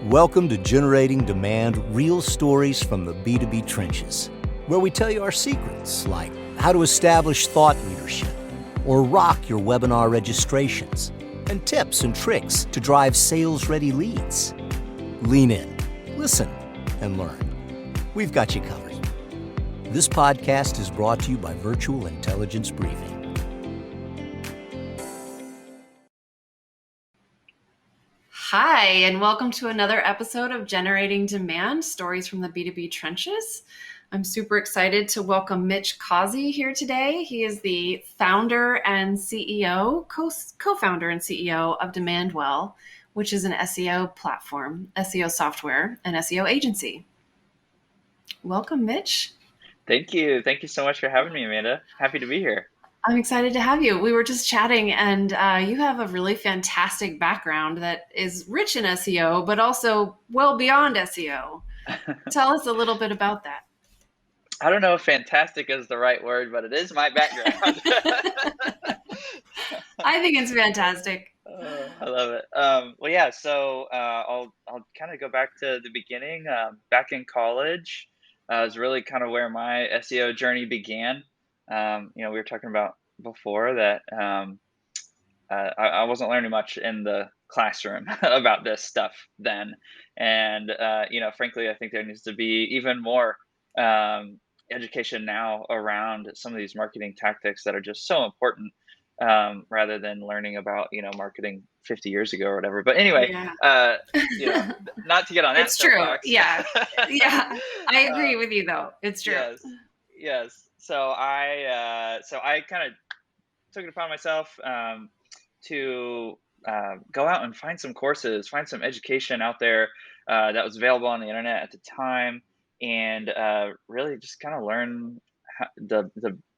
Welcome to Generating Demand, real stories from the B2B trenches, where we tell you our secrets, like how to establish thought leadership or rock your webinar registrations, and tips and tricks to drive sales-ready leads. Lean in, listen, and learn. We've got you covered. This podcast is brought to you by Virtual Intelligence Briefing. Hi, and welcome to another episode of Generating Demand, Stories from the B2B Trenches. I'm super excited to welcome Mitch Causey here today. He is the founder and CEO, co-founder and CEO of Demandwell, which is an SEO platform, SEO software, and SEO agency. Welcome, Mitch. Thank you. Thank you so much for having me, Amanda. Happy to be here. I'm excited to have you. We were just chatting, and you have a really fantastic background that is rich in SEO, but also well beyond SEO. Tell us a little bit about that. I don't know if fantastic is the right word, but it is my background. I think it's fantastic. I love it. So I'll kind of go back to the beginning. Back in college, is really kind of where my SEO journey began. We were talking about before that I wasn't learning much in the classroom about this stuff then. And, frankly, I think there needs to be even more education now around some of these marketing tactics that are just so important, rather than learning about, marketing 50 years ago or whatever. But anyway, not to get on that. It's true. soapbox. Yeah. I agree with you, though. It's true. Yes. So I kind of took it upon myself to go out and find some courses, find some education out there that was available on the internet at the time, and really just kind of learn the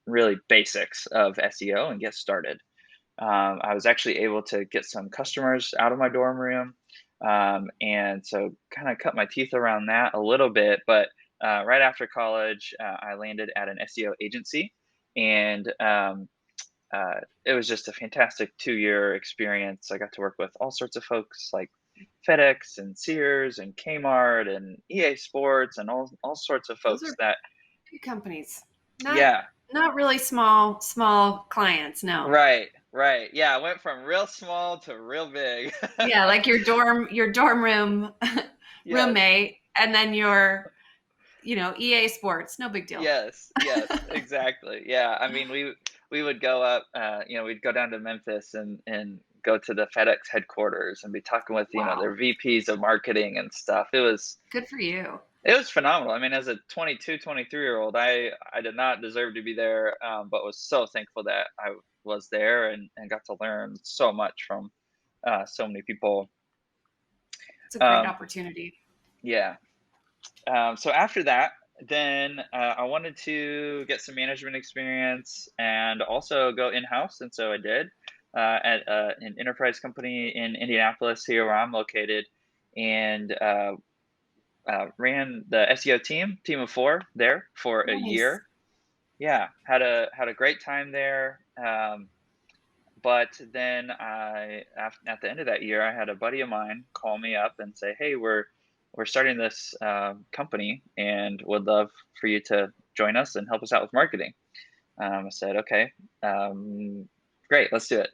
really basics of SEO and get started. I was actually able to get some customers out of my dorm room, and so kind of cut my teeth around that a little bit. But right after college, I landed at an SEO agency, and it was just a fantastic 2-year experience. I got to work with all sorts of folks like FedEx and Sears and Kmart and EA Sports and all sorts of folks that big companies. Not really small clients. No. Right. Yeah, I went from real small to real big. Yeah, like your dorm room roommate, and then your EA Sports, no big deal. Yes, exactly. Yeah, I mean, we would go up, we'd go down to Memphis and go to the FedEx headquarters and be talking with, their VPs of marketing and stuff. It was good for you. It was phenomenal. I mean, as a 22, 23-year-old, I did not deserve to be there, but was so thankful that I was there and got to learn so much from so many people. It's a great opportunity. Yeah. So after that, then I wanted to get some management experience and also go in-house. And so I did at an enterprise company in Indianapolis, here where I'm located, and ran the SEO team of 4 there for a year. Yeah, had a great time there. But then at the end of that year, I had a buddy of mine call me up and say, "Hey, we're starting this company and would love for you to join us and help us out with marketing." I said, "Okay, great, let's do it."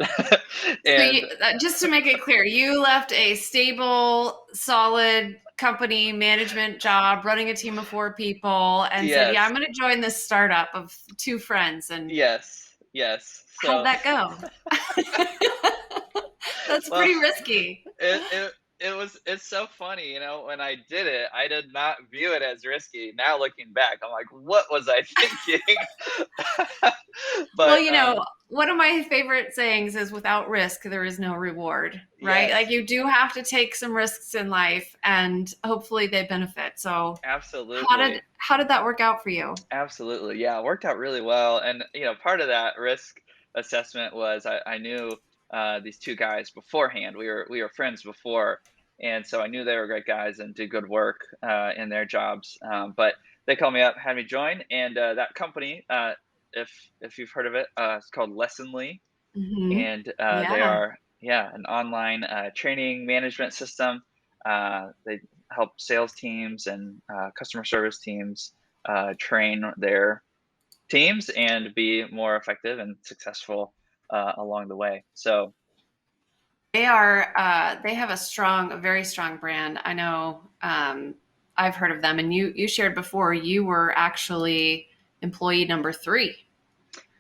And just to make it clear, you left a stable, solid company management job, running a team of 4 people, and said, "Yeah, I'm going to join this startup of 2 friends." And yes. How'd that go? That's pretty risky. It's so funny, when I did it, I did not view it as risky. Now looking back, I'm like, what was I thinking? But one of my favorite sayings is, without risk, there is no reward, right? Yes. Like, you do have to take some risks in life, and hopefully they benefit. So absolutely. How did that work out for you? Absolutely. Yeah, it worked out really well. And, part of that risk assessment was I knew these 2 guys beforehand. We were friends before. And so I knew they were great guys and did good work in their jobs. But they called me up, had me join. And that company, if you've heard of it, it's called Lessonly. Mm-hmm. And they are, an online training management system. They help sales teams and customer service teams train their teams and be more effective and successful along the way. So They have a very strong brand. I know, I've heard of them, and you shared before you were actually employee number 3,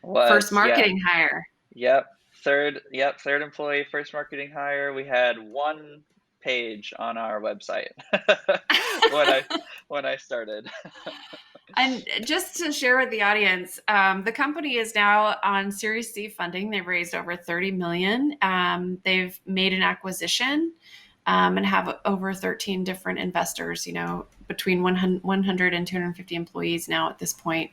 first yeah, marketing hire. yep, third employee, first marketing hire. We had one page on our website when I started. And just to share with the audience, the company is now on Series C funding. They've raised over 30 million. They've made an acquisition and have over 13 different investors, between 100 and 250 employees now at this point.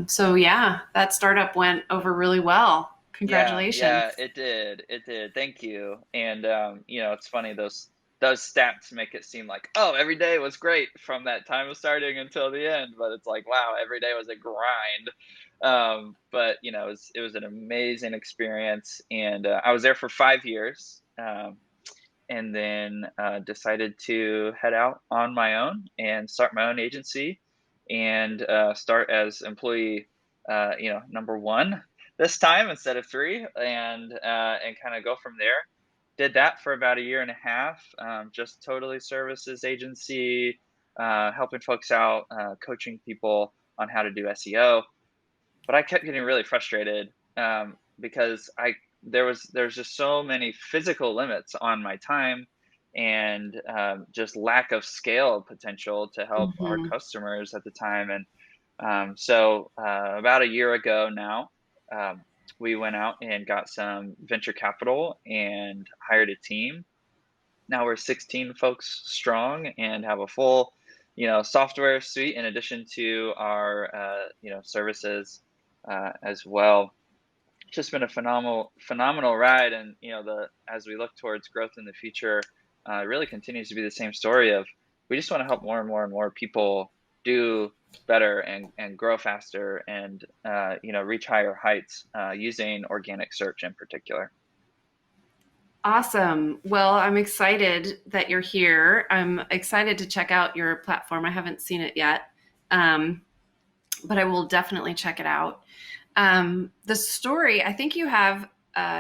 So yeah, that startup went over really well. Congratulations. Yeah, it did. It did. Thank you. And it's funny, those stats make it seem like, oh, every day was great from that time of starting until the end, but it's like, wow, every day was a grind. But it was an amazing experience, and I was there for 5 years, and then decided to head out on my own and start my own agency, and start as employee, number 1 this time instead of 3, and kind of go from there. Did that for about a year and a half, just totally services agency, helping folks out, coaching people on how to do SEO. But I kept getting really frustrated, because there's just so many physical limits on my time, and just lack of scale potential to help our Mhm. customers at the time. And so about a year ago now, we went out and got some venture capital and hired a team. Now we're 16 folks strong and have a full, software suite in addition to our, services as well. Just been a phenomenal ride, and as we look towards growth in the future, it really continues to be the same story of, we just want to help more and more and more people do better and grow faster, and reach higher heights, using organic search in particular. Awesome. Well, I'm excited that you're here. I'm excited to check out your platform. I haven't seen it yet, but I will definitely check it out. The story, I think you have,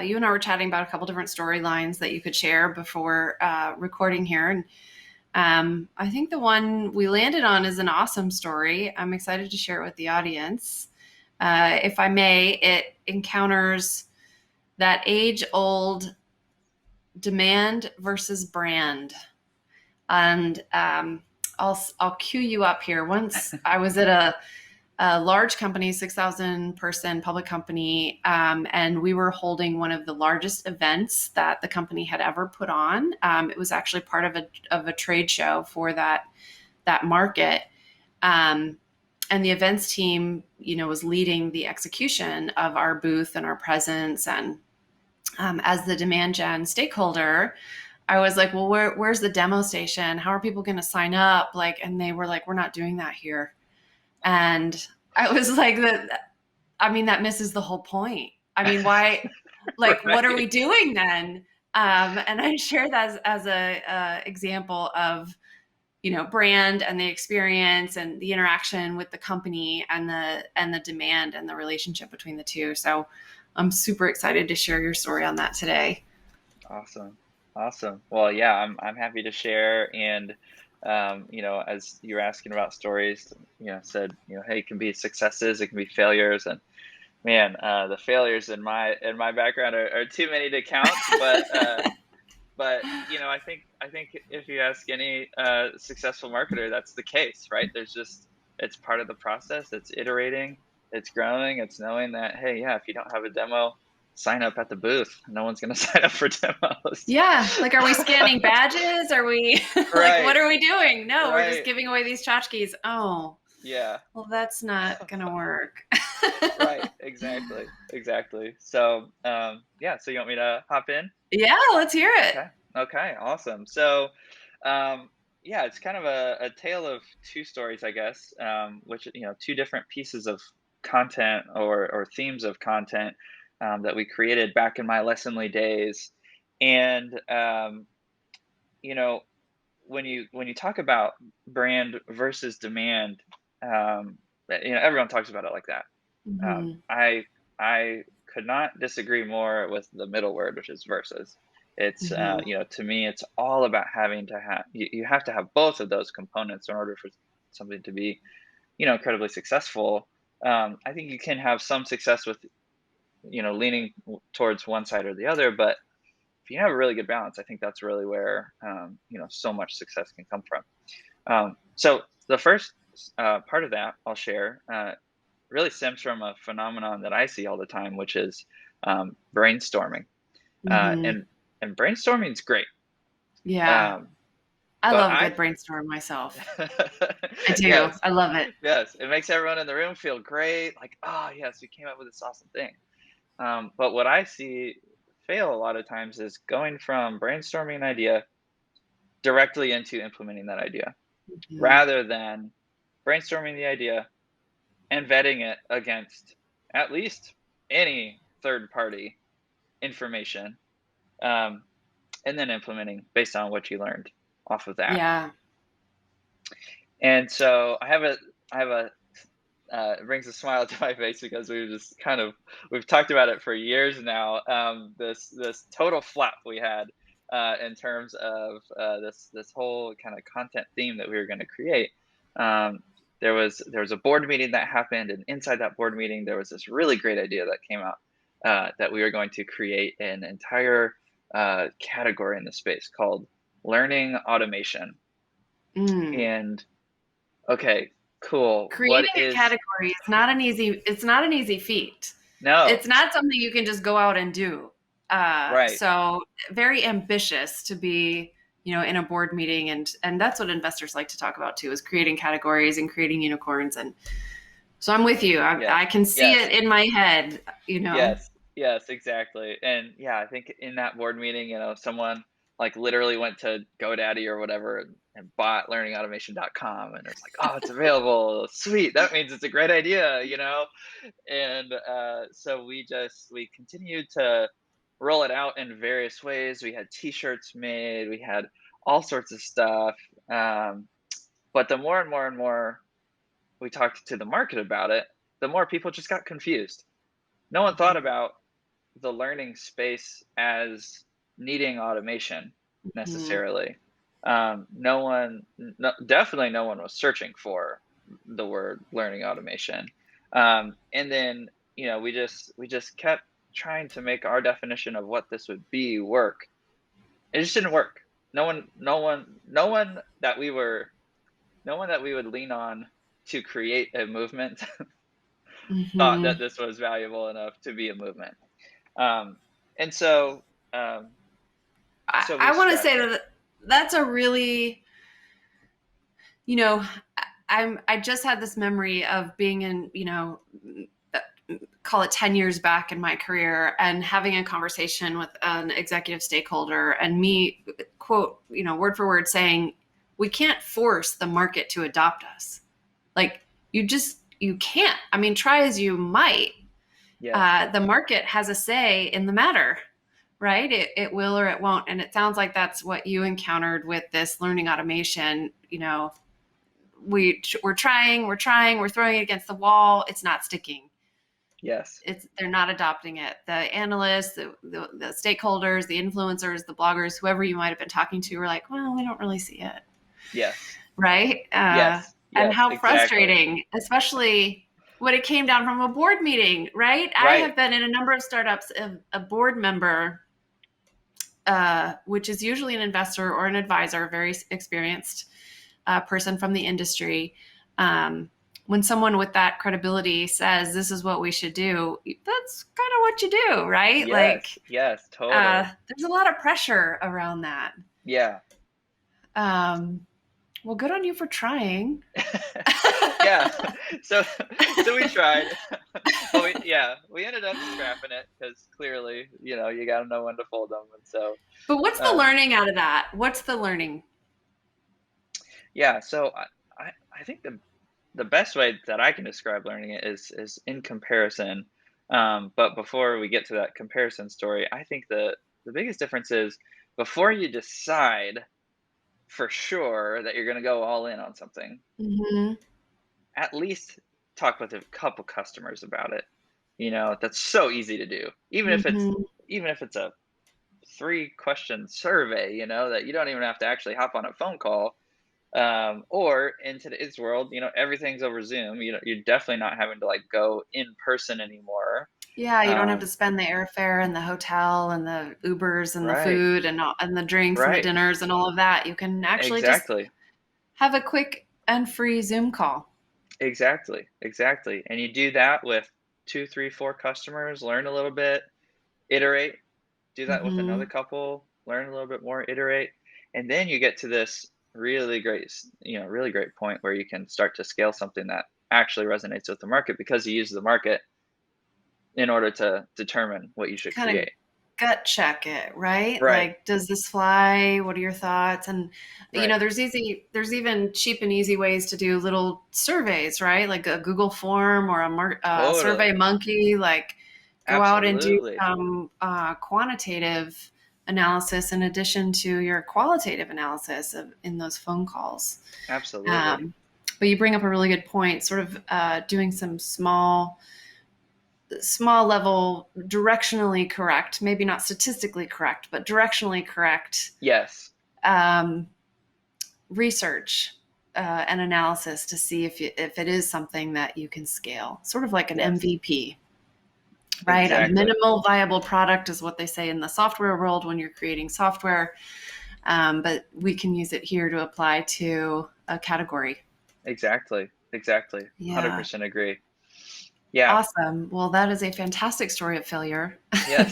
you and I were chatting about a couple different storylines that you could share before recording here. And I think the one we landed on is an awesome story. I'm excited to share it with the audience. If I may, it encounters that age-old demand versus brand. And I'll cue you up here. Once I was at a large company, 6,000 person public company, and we were holding one of the largest events that the company had ever put on. It was actually part of a trade show for that market. And the events team, was leading the execution of our booth and our presence. And as the demand gen stakeholder, I was like, well, where's the demo station? How are people going to sign up? And they were like, we're not doing that here. And I was like, that misses the whole point. I mean, why, Right. what are we doing then? And I share that as a example of, brand and the experience and the interaction with the company and the demand and the relationship between the two. So I'm super excited to share your story on that today. Awesome. Well, yeah, I'm happy to share. And as you were asking about stories, said, hey, it can be successes, it can be failures, and man, the failures in my background are too many to count. But I think if you ask any successful marketer, that's the case, right? It's part of the process. It's iterating, it's growing, it's knowing that, hey, yeah, if you don't have a demo, sign up at the booth. No one's going to sign up for demos. Yeah. Are we scanning badges? Are we Right. what are we doing? No, we're just Right. giving away these tchotchkes. Oh, Yeah. well, that's not going to work. Right. Exactly. So, so you want me to hop in? Yeah, let's hear it. Okay. Awesome. So, it's kind of a tale of two stories, I guess, which, two different pieces of content or themes of content, that we created back in my Lessonly days. And, when you talk about brand versus demand, everyone talks about it like that. Mhm. I could not disagree more with the middle word, which is versus. It's Mhm. to me, it's all about having to have you have to have both of those components in order for something to be incredibly successful. I think you can have some success with leaning towards one side or the other, but if you have a really good balance, I think that's really where so much success can come from. So the first part of that I'll share really stems from a phenomenon that I see all the time, which is brainstorming. Uh, Mhm. and and brainstorming is great. Yeah. Um, I but love a I good brainstorm myself. I do. yes, I love it. yes, it makes everyone in the room feel great. Like, oh yes, we came up with this awesome thing. But what I see fail a lot of times is going from brainstorming an idea directly into implementing that idea, Mhm. rather than brainstorming the idea and vetting it against at least any third party information, um, and then implementing based on what you learned off of that. Yeah. And so I have a it brings a smile to my face because we've talked about it for years now. This total flap we had in terms of this whole kind of content theme that we were going to create. Um, there was a board meeting that happened, and inside that board meeting, there was this really great idea that came out that we were going to create an entire category in the space called learning automation. Mm. And okay, cool. What Creating a is category is it's not an easy feat. no, It's not something you can just go out and do. right. So very ambitious to be, in a board meeting, and that's what investors like to talk about too, is creating categories and creating unicorns. And so I'm with you. I Yes. can see Yes. it in my head. Yes. Yes, exactly. And yeah, I think in that board meeting, someone like literally went to GoDaddy or whatever and bought learningautomation.com, and it's like, oh, it's available. Sweet. That means it's a great idea. And so we continued to roll it out in various ways. We had t-shirts made, we had all sorts of stuff. But the more and more and more we talked to the market about it, the more people just got confused. No one thought about the learning space as needing automation Mhm. necessarily. Definitely no one was searching for the word learning automation. And then, we just kept trying to make our definition of what this would be work. It just didn't work. No one that we would lean on to create a movement thought that Mhm. this was valuable enough to be a movement. Um, and so, um, I, so we I want to say scrapped it. that that's a really, you know, I just had this memory of being in, call it 10 years back in my career, and having a conversation with an executive stakeholder, and me quote, word for word saying, we can't force the market to adopt us. Like, you can't. I mean, try as you might. Yes. The market has a say in the matter, right? It will or it won't. And it sounds like that's what you encountered with this learning automation. We're throwing it against the wall. It's not sticking. Yes. They're not adopting it. The analysts, the stakeholders, the influencers, the bloggers, whoever you might have been talking to, were like, well, we don't really see it, Yes. right? Yes. And Yes. how Exactly. frustrating, especially when it came down from a board meeting, right? I Right. have been in a number of startups, a board member, which is usually an investor or an advisor, a very experienced person from the industry. When someone with that credibility says this is what we should do, that's kind of what you do, right? Yes. Yes. Totally. There's a lot of pressure around that. Yeah. Um, well, good on you for trying. Yeah. So, so we tried, but we ended up scrapping it because clearly, you got to know when to fold them. And so, But what's the um, learning out of that? What's the learning? yeah. So I think the best way that I can describe learning it is in comparison. But before we get to that comparison story, I think the biggest difference is before you decide for sure that you're going to go all in on something, Mhm. at least talk with a couple customers about it. That's so easy to do. Mhm. Even if it's a 3-question survey, that you don't even have to actually hop on a phone call. Or in today's world, everything's over Zoom. You're definitely not having to like go in person anymore. Yeah, you don't have to Um, spend the airfare and the hotel and the Ubers and the right, food and the drinks and the right, dinners and all of that. You can actually just exactly, have a quick and free Zoom call. exactly. And you do that with 2, 3, 4 customers, learn a little bit, iterate. Do that with another Mhm. couple, learn a little bit more, iterate, and then you get to this really great point where you can start to scale something that actually resonates with the market because you use the market in order to determine what you should Kind of create. gut check it, right? Right, Like, does this fly? What are your thoughts? And right. there's even cheap and easy ways to do little surveys, right? Like a Google form or Survey Totally. Monkey. Like, go out and do Absolutely. some quantitative analysis in addition to your qualitative analysis in those phone calls. Absolutely. Um, but you bring up a really good point, sort of doing some small level, directionally correct, maybe not statistically correct, but directionally correct Yes. um, research and analysis to see if it is something that you can scale, sort of like an Yes. MVP, right? A Exactly. minimal viable product is what they say in the software world when you're creating software. But we can use it here to apply to a category. Exactly. Exactly. Yeah. 100% agree. Yeah. Awesome. Well, that is a fantastic story of failure. Yes.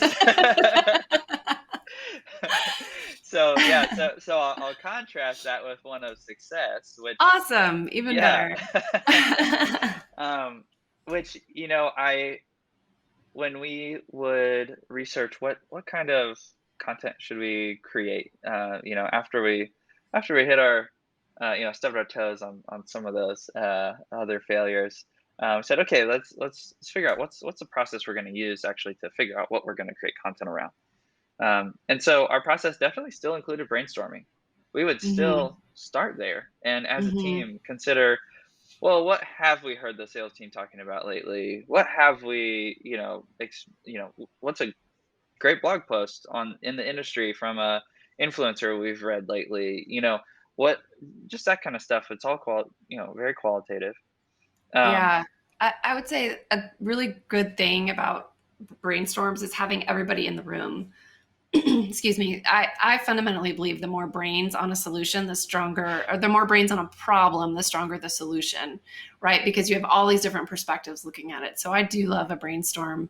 So yeah, so I'll contrast that with one of success, which Awesome. Even yeah, better. um, which I when we would research what kind of content should we create, after we hit our stubbed our toes on some of those other failures, we said okay, let's figure out what's the process we're going to use actually to figure out what we're going to create content around. And so our process definitely still included brainstorming. We would Mhm. still start there and as a Mhm. team consider, well, what have we heard the sales team talking about lately? What have we, what's a great blog post on in the industry from a influencer we've read lately? What just that kind of stuff. It's all very qualitative. Um, Yeah. I would say a really good thing about brainstorms is having everybody in the room. Excuse me. I fundamentally believe the more brains on a solution, the stronger, or the more brains on a problem, the stronger the solution, right? Because you have all these different perspectives looking at it. So I do love a brainstorm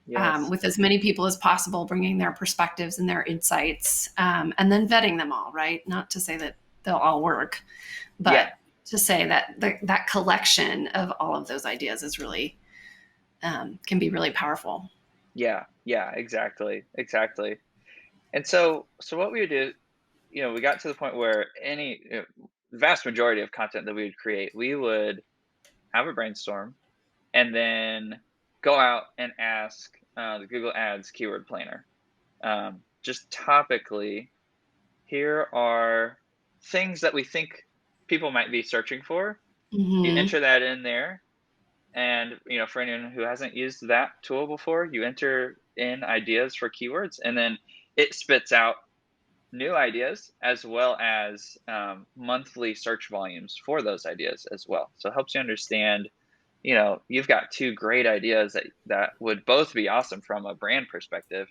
yes. with as many people as possible, bringing their perspectives and their insights, and then vetting them all, right? Not to say that they'll all work, Yeah. but to say that that collection of all of those ideas is really can be really powerful. Yeah. Yeah. Exactly. Exactly. And so what we would do, we got to the point where vast majority of content that we would create, we would have a brainstorm and then go out and ask the Google Ads keyword planner. Just topically, here are things that we think people might be searching for. You Mm-hmm. enter that in there, and for anyone who hasn't used that tool before, you enter in ideas for keywords, and then it spits out new ideas as well as monthly search volumes for those ideas as well. So it helps you understand, you've got two great ideas that would both be awesome from a brand perspective,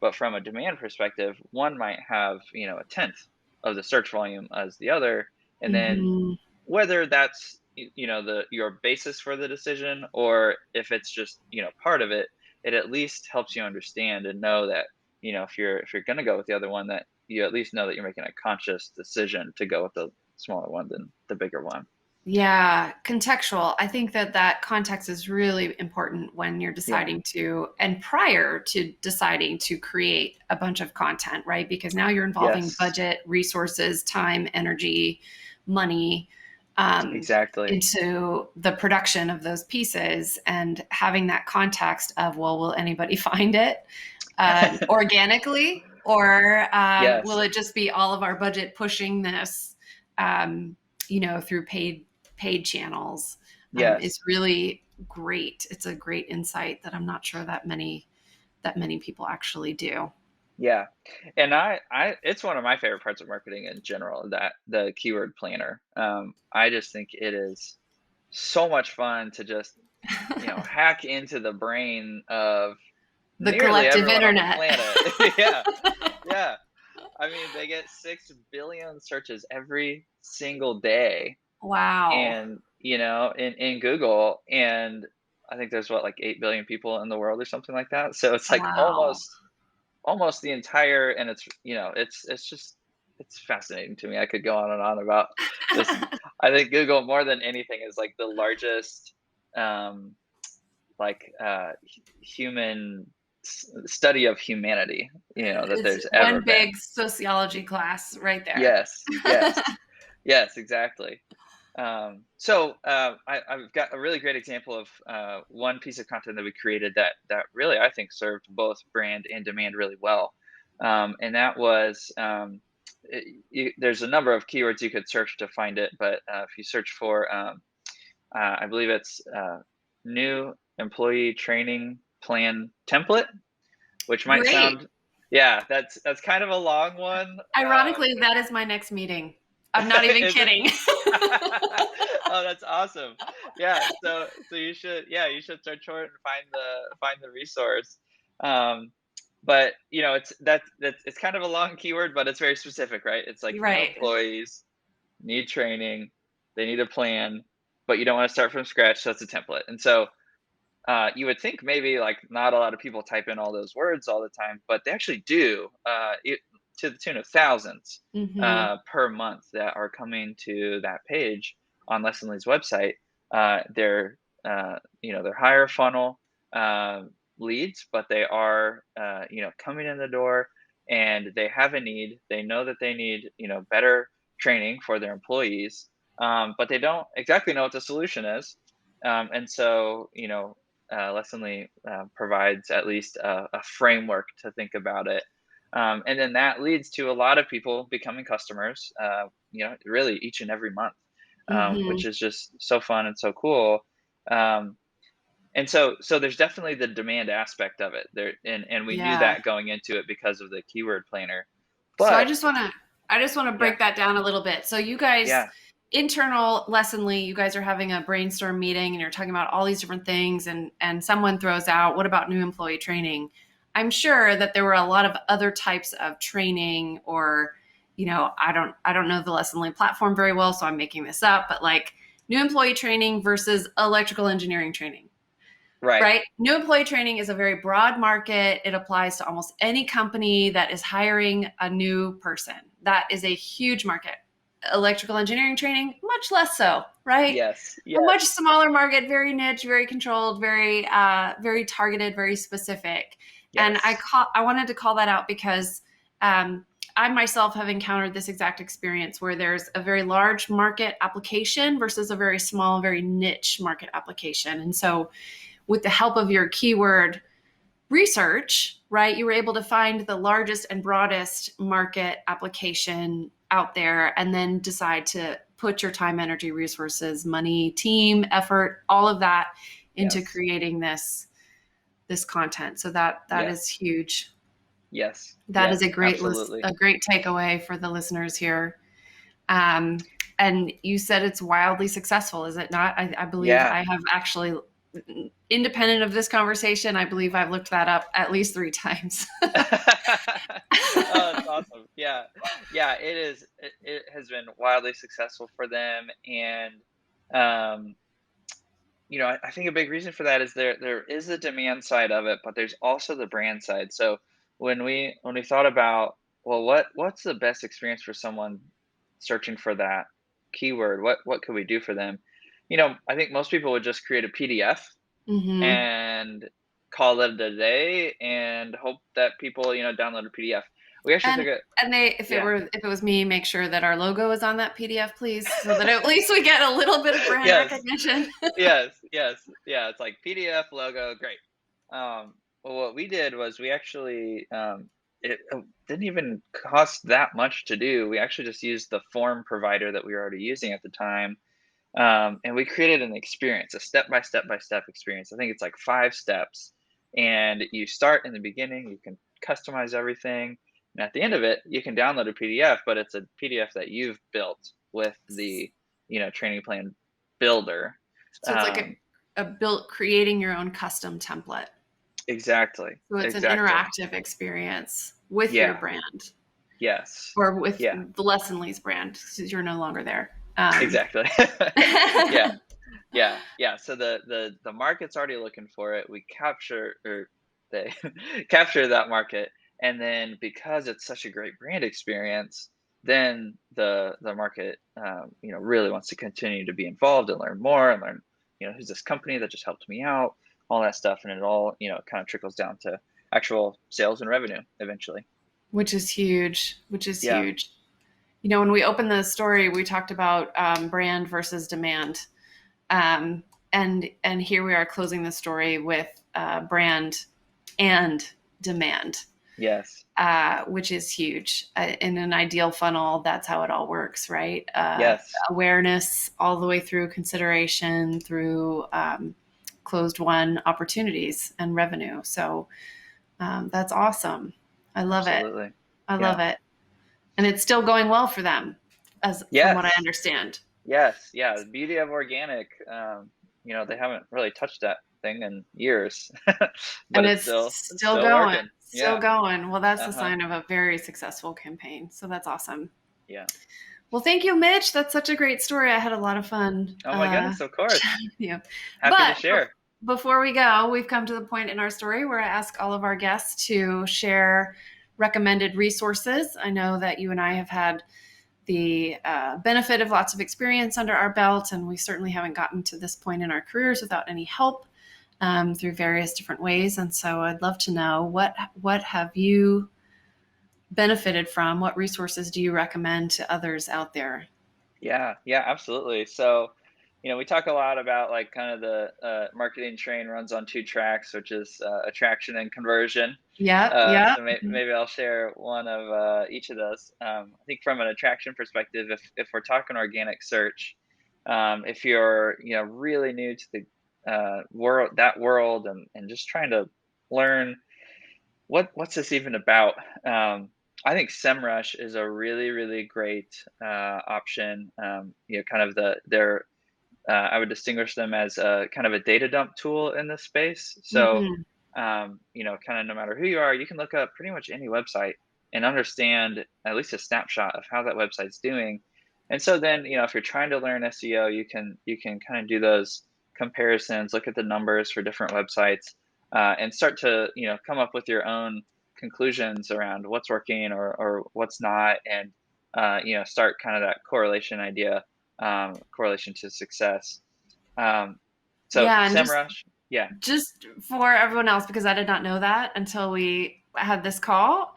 but from a demand perspective, one might have, a tenth of the search volume as the other. And then Mm-hmm. whether that's, your basis for the decision, or if it's just, part of it, it at least helps you understand and know that, if you're going to go with the other one, that you at least know that you're making a conscious decision to go with the smaller one than the bigger one. Yeah, contextual. I think that context is really important when you're Yeah. deciding to, and prior to deciding to create a bunch of content, right? Because now you're involving Yes. budget, resources, time, energy, money um, Exactly. into the production of those pieces, and having that context of, well, will anybody find it organically? Or Yes. will it just be all of our budget pushing this, through paid channels? Yes. It's really great. It's a great insight that I'm not sure that many people actually do. Yeah. And I it's one of my favorite parts of marketing in general, that the keyword planner. I just think it is so much fun to just, hack into the brain of The nearly collective everyone on the internet. planet. Yeah. Yeah. I mean, they get 6 billion searches every single day, Wow. and, in Google, and I think there's what, like 8 billion people in the world or something like that. So it's like Wow. almost the entire, and it's just, it's fascinating to me. I could go on and on about this. I think Google, more than anything, is like the largest um like human study of humanity, that It's there's ever one been. big sociology class right there. Yes, yes, yes, exactly. I've got a really great example of one piece of content that we created that really, I think, served both brand and demand really well. And that was, there's a number of keywords you could search to find it, but if you search for, I believe it's new employee training plan template, which might Great. sound, yeah, that's kind of a long one. Ironically, that is my next meeting. I'm not even Is it? kidding. Oh, that's awesome. Yeah, so you should search for it and find the resource. But it's kind of a long keyword, but it's very specific, right? It's like new Right. employees need training, they need a plan, but you don't want to start from scratch, so it's a template. And so you would think maybe like not a lot of people type in all those words all the time, but they actually do, to the tune of thousands Mm-hmm. per month that are coming to that page on Lessonly's website. They're higher funnel leads, but they are coming in the door, and they have a need. They know that they need better training for their employees, but they don't exactly know what the solution is. And so Lessonly provides at least a framework to think about it. And then that leads to a lot of people becoming customers, really each and every month, Mm-hmm. which is just so fun and so cool. Um, and so there's definitely the demand aspect of it there, and we knew Yeah. that going into it because of the keyword planner. So But I just want to yeah, break that down a little bit. So you guys, yeah, internal Lessonly, you guys are having a brainstorm meeting and you're talking about all these different things, and someone throws out, what about new employee training? I'm sure that there were a lot of other types of training, or I don't know the Lessonly platform very well, so I'm making this up, but like new employee training versus electrical engineering training. right, Right? New employee training is a very broad market. It applies to almost any company that is hiring a new person. That is a huge market. Electrical engineering training, much less so, right? yes, A much yes, smaller market, very niche, very controlled, very targeted, very specific. And yes, I wanted to call that out because I myself have encountered this exact experience where there's a very large market application versus a very small, very niche market application. And so with the help of your keyword research, right, you were able to find the largest and broadest market application out there, and then decide to put your time, energy, resources, money, team, effort, all of that into yes, creating this content. So that is yes, huge. yes, That is yes, absolutely. a great takeaway for the listeners here. Um, and you said it's wildly successful, is it not? I believe Yeah. I have actually, independent of this conversation, I believe I've looked that up at least 3 times. Oh, that's awesome. Yeah. Yeah, it is. It has been wildly successful for them. And, um, I think a big reason for that is there is a demand side of it, but there's also the brand side. So when we thought about, well, what's the best experience for someone searching for that keyword? What could we do for them? I think most people would just create a PDF Hmm. and call it a day and hope that people, download a PDF. We actually And took it. if Yeah. it was me, make sure that our logo is on that PDF, please, so that at least we get a little bit of brand Yes. recognition. Yes. Yes. Yeah. It's like PDF logo. Great. Well, what we did was we actually it didn't even cost that much to do. We actually just used the form provider that we were already using at the time. And we created an experience, a step by step by step experience. I think it's like 5 steps. And you start in the beginning, you can customize everything. And at the end of it, you can download a PDF, but it's a PDF that you've built with the, training plan builder. So it's like a built creating your own custom template. Exactly. So it's an Exactly. interactive experience with your Yeah. brand Yes. or with Yeah. the Lesson Lee's brand, because you're no longer there. Exactly. Yeah. Yeah. Yeah. So the market's already looking for it. We capture, or they capture that market. And then because it's such a great brand experience, then the market, really wants to continue to be involved and learn more and learn, who's this company that just helped me out, all that stuff. And it all, kind of trickles down to actual sales and revenue eventually. Which is huge, which is Yeah. huge. When we opened the story, we talked about brand versus demand. And here we are closing the story with brand and demand, Yes. which is huge. In an ideal funnel, that's how it all works, right? Yes. Awareness all the way through consideration, through closed won opportunities and revenue. So that's awesome. I love it. Absolutely. I love Yeah. it. And it's still going well for them, from what I Yes. understand. Yes, yeah, the beauty of organic, they haven't really touched that thing in years, but And it's it's it's still still going, working. still Yeah. going. Well, that's a Uh-huh. sign of a very successful campaign. So that's awesome. Yeah. Well, thank you, Mitch. That's such a great story. I had a lot of fun Oh my goodness, of course. chatting with you. Happy to But share. before we go, we've come to the point in our story where I ask all of our guests to share recommended resources. I know that you and I have had the benefit of lots of experience under our belt, and we certainly haven't gotten to this point in our careers without any help through various different ways. And so I'd love to know what have you benefited from? What resources do you recommend to others out there? Yeah, yeah, absolutely. So, we talk a lot about like kind of the marketing train runs on 2 tracks, which is attraction and conversion. Yep, yep. So maybe I'll share one of each of those. I think from an attraction perspective, if we're talking organic search, if you're really new to the world and just trying to learn what's this even about, I think Semrush is a really really great option. Kind of their I would distinguish them as a kind of a data dump tool in this space. So, Mm-hmm. kind of no matter who you are, you can look up pretty much any website and understand at least a snapshot of how that website's doing. And so then, if you're trying to learn SEO, you can kind of do those comparisons, look at the numbers for different websites, and start to come up with your own conclusions around what's working or what's not, and start kind of that correlation idea, correlation to success. Um, so Yeah, and SEMrush, yeah, just for everyone else, because I did not know that until we had this call.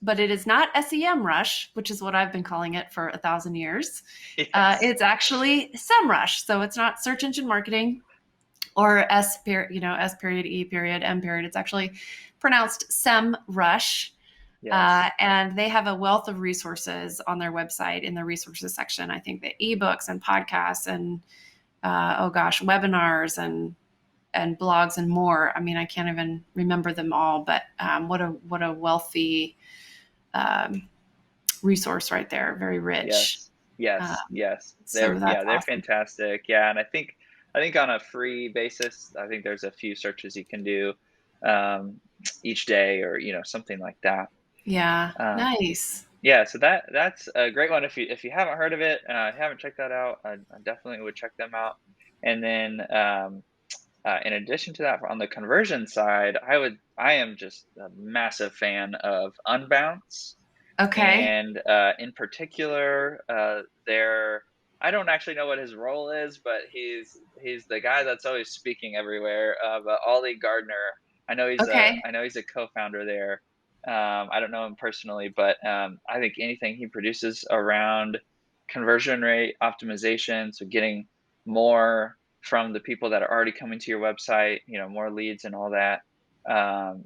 But it is not SEM Rush, which is what I've been calling it for 1,000 years. yes, It's actually SEMrush. So it's not search engine marketing or S period, S period, E period, M period. It's actually pronounced SEMrush. yes, And they have a wealth of resources on their website in the resources section. I think the ebooks and podcasts and webinars and blogs and more. I mean, I can't even remember them all, but what a wealthy resource right there. Very rich. yes, yes, Um, yes. so that's They're awesome. fantastic. Yeah, and I think on a free basis, I think there's a few searches you can do um, each day, or something like that. Yeah, Um, nice. yeah, so that's a great one. If you haven't heard of it, haven't checked that out, I definitely would check them out. And then in addition to that, on the conversion side, I am just a massive fan of Unbounce, Okay. and in particular, I don't actually know what his role is, but he's the guy that's always speaking everywhere. But Ollie Gardner, Okay. I know he's a co-founder there. I don't know him personally, but I think anything he produces around conversion rate optimization, so getting more from the people that are already coming to your website, more leads and all that.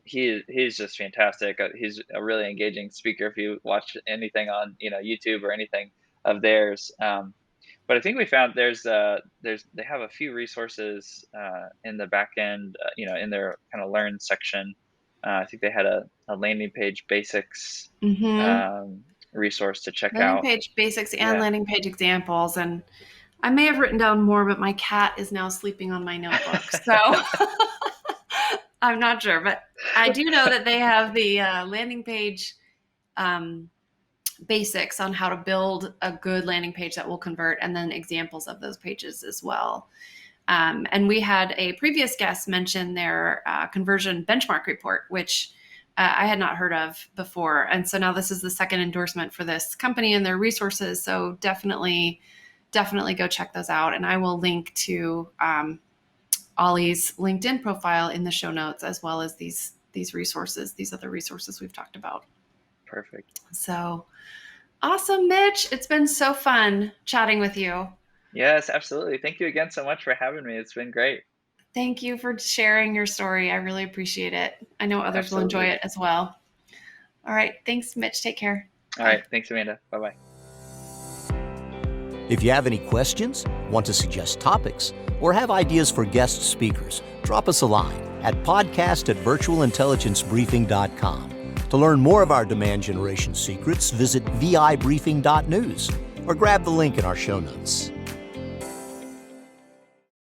He's just fantastic. He's a really engaging speaker. If you watch anything on YouTube or anything of theirs. But I think we found they have a few resources in the back end, in their kind of learn section. I think they had a landing page basics resource to check Landing out. page basics and landing page examples. And I may have written down more, but my cat is now sleeping on my notebook. So I'm not sure, but I do know that they have the landing page basics on how to build a good landing page that will convert, and then examples of those pages as well. And we had a previous guest mention their conversion benchmark report, which I had not heard of before. And so now this is the second endorsement for this company and their resources. So definitely go check those out. And I will link to Ollie's LinkedIn profile in the show notes, as well as these resources, these other resources we've talked about. Perfect. So awesome, Mitch. It's been so fun chatting with you. Yes, absolutely. Thank you again so much for having me. It's been great. Thank you for sharing your story. I really appreciate it. I know others will enjoy it as well. All right. Thanks, Mitch. Take care. All right. Thanks, Amanda. Bye-bye. If you have any questions, want to suggest topics, or have ideas for guest speakers, drop us a line at podcast@virtualintelligencebriefing.com. To learn more of our demand generation secrets, visit vibriefing.news or grab the link in our show notes.